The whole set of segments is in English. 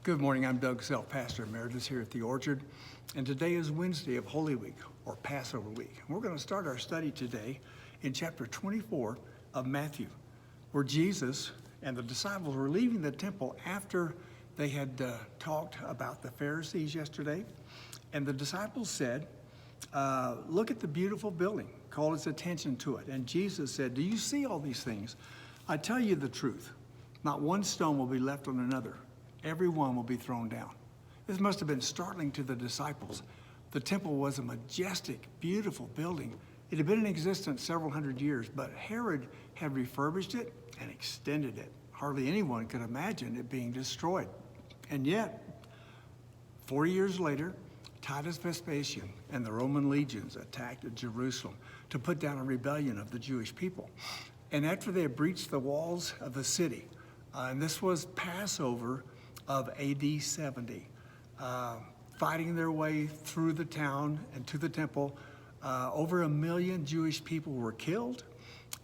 Good morning, I'm Doug Self, Pastor Emeritus here at the Orchard, and today is Wednesday of Holy Week, or Passover Week. We're going to start our study today in chapter 24 of Matthew, where Jesus and the disciples were leaving the temple after they had talked about the Pharisees yesterday, and the disciples said, look at the beautiful building, called his attention to it, and Jesus said, do you see all these things? I tell you the truth, not one stone will be left on another. Every one will be thrown down. This must have been startling to the disciples. The temple was a majestic, beautiful building. It had been in existence several hundred years, but Herod had refurbished it and extended it. Hardly anyone could imagine it being destroyed. And yet, 40 years later, Titus Vespasian and the Roman legions attacked Jerusalem to put down a rebellion of the Jewish people. And after they had breached the walls of the city, and this was Passover of AD 70, fighting their way through the town and to the temple. Over 1 million Jewish people were killed,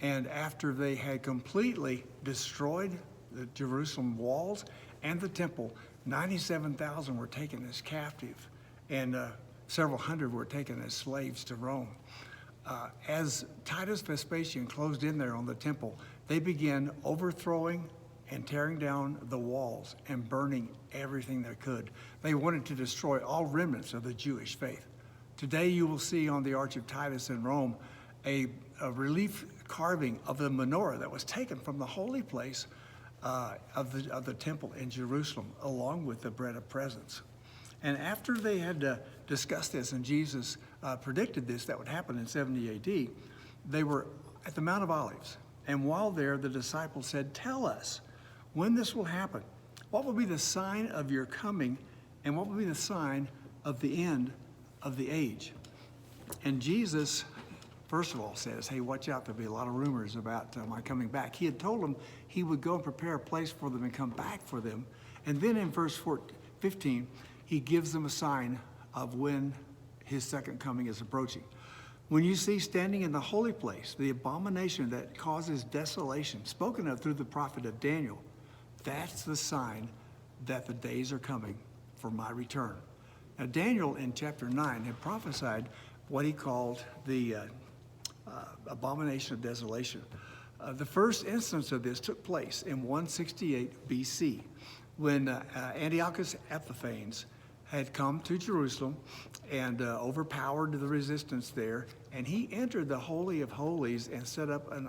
and after they had completely destroyed the Jerusalem walls and the temple, 97,000 were taken as captive, and several hundred were taken as slaves to Rome. As Titus Vespasian closed in there on the temple, they began overthrowing and tearing down the walls and burning everything they could. They wanted to destroy all remnants of the Jewish faith. Today you will see on the Arch of Titus in Rome a relief carving of the menorah that was taken from the holy place of the temple in Jerusalem, along with the bread of presence. And after they had discussed this, and Jesus predicted this, that would happen in 70 AD, they were at the Mount of Olives. And while there, the disciples said, tell us when this will happen. What will be the sign of your coming, and what will be the sign of the end of the age? And Jesus, first of all, says, hey, watch out, there'll be a lot of rumors about my coming back. He had told them he would go and prepare a place for them and come back for them. And then in verse 15, he gives them a sign of when his second coming is approaching. When you see standing in the holy place, the abomination that causes desolation, spoken of through the prophet of Daniel, that's the sign that the days are coming for my return. Now, Daniel in chapter 9 had prophesied what he called the Abomination of Desolation. The first instance of this took place in 168 BC when Antiochus Epiphanes had come to Jerusalem and overpowered the resistance there, and he entered the Holy of Holies and set up an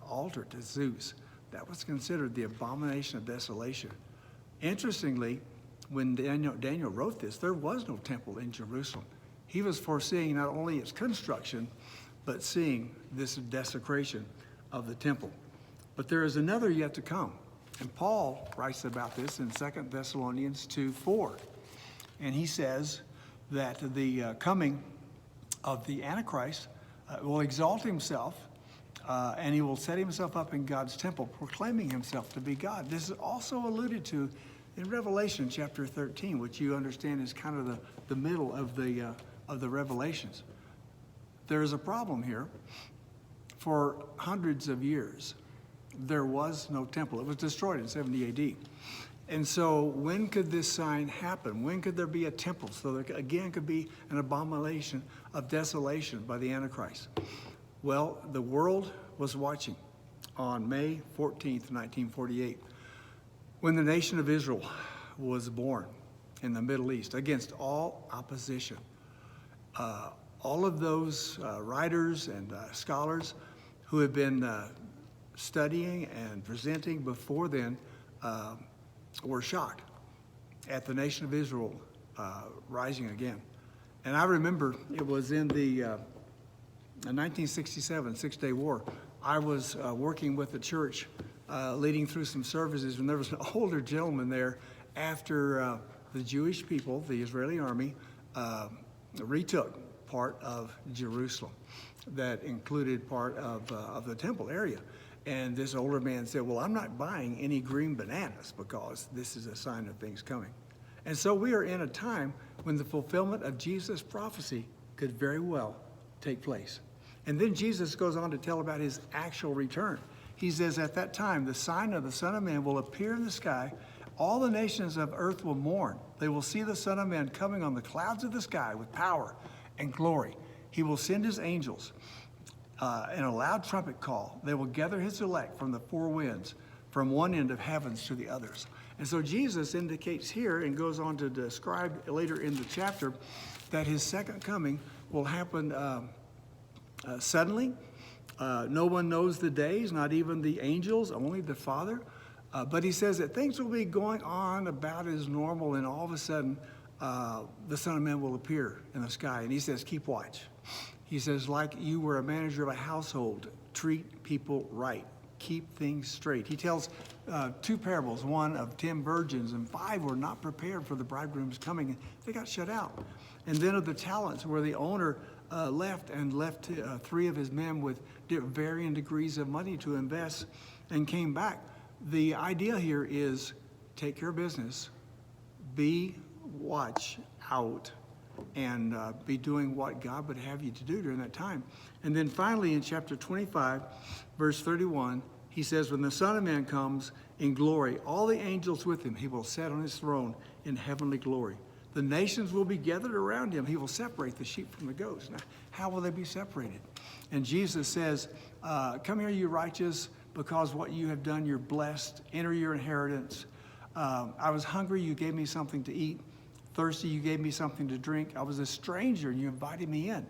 altar to Zeus. That was considered the Abomination of Desolation. Interestingly, when Daniel wrote this, there was no temple in Jerusalem. He was foreseeing not only its construction, but seeing this desecration of the temple. But there is another yet to come. And Paul writes about this in 2 Thessalonians 2:4. And he says that the coming of the Antichrist will exalt himself, and he will set himself up in God's temple, proclaiming himself to be God. This is also alluded to in Revelation chapter 13, which you understand is kind of the middle of the Revelations. There is a problem here. For hundreds of years, there was no temple. It was destroyed in 70 AD. And so when could this sign happen? When could there be a temple? So there again could be an abomination of desolation by the Antichrist. Well, the world was watching on May 14th, 1948, when the nation of Israel was born in the Middle East against all opposition. All of those writers and scholars who have been studying and presenting before then were shocked at the nation of Israel rising again. And I remember it was in the 1967 Six-Day War. I was working with the church, leading through some services, and there was an older gentleman there after the Jewish people, the Israeli army, retook part of Jerusalem that included part of the temple area. And this older man said, well, I'm not buying any green bananas because this is a sign of things coming. And so we are in a time when the fulfillment of Jesus' prophecy could very well take place. And then Jesus goes on to tell about his actual return. He says, at that time, the sign of the Son of Man will appear in the sky. All the nations of earth will mourn. They will see the Son of Man coming on the clouds of the sky with power and glory. He will send his angels in a loud trumpet call. They will gather his elect from the four winds, from one end of heavens to the others. And so Jesus indicates here and goes on to describe later in the chapter that his second coming will happen suddenly. No one knows the days, not even the angels, only the Father. But he says that things will be going on about as normal, and all of a sudden, the Son of Man will appear in the sky. And he says, keep watch. He says, like you were a manager of a household, treat people right. Keep things straight. He tells two parables, one of 10 virgins, and 5 were not prepared for the bridegroom's coming, and they got shut out. And then of the talents, where the owner left 3 of his men with varying degrees of money to invest and came back. The idea here is take care of business, watch out, and be doing what God would have you to do during that time. And then finally in chapter 25, verse 31, he says, when the Son of Man comes in glory, all the angels with him, he will sit on his throne in heavenly glory. The nations will be gathered around him. He will separate the sheep from the goats. Now, how will they be separated? And Jesus says, come here, you righteous, because what you have done, you're blessed. Enter your inheritance. I was hungry, you gave me something to eat. Thirsty, you gave me something to drink. I was a stranger, and you invited me in.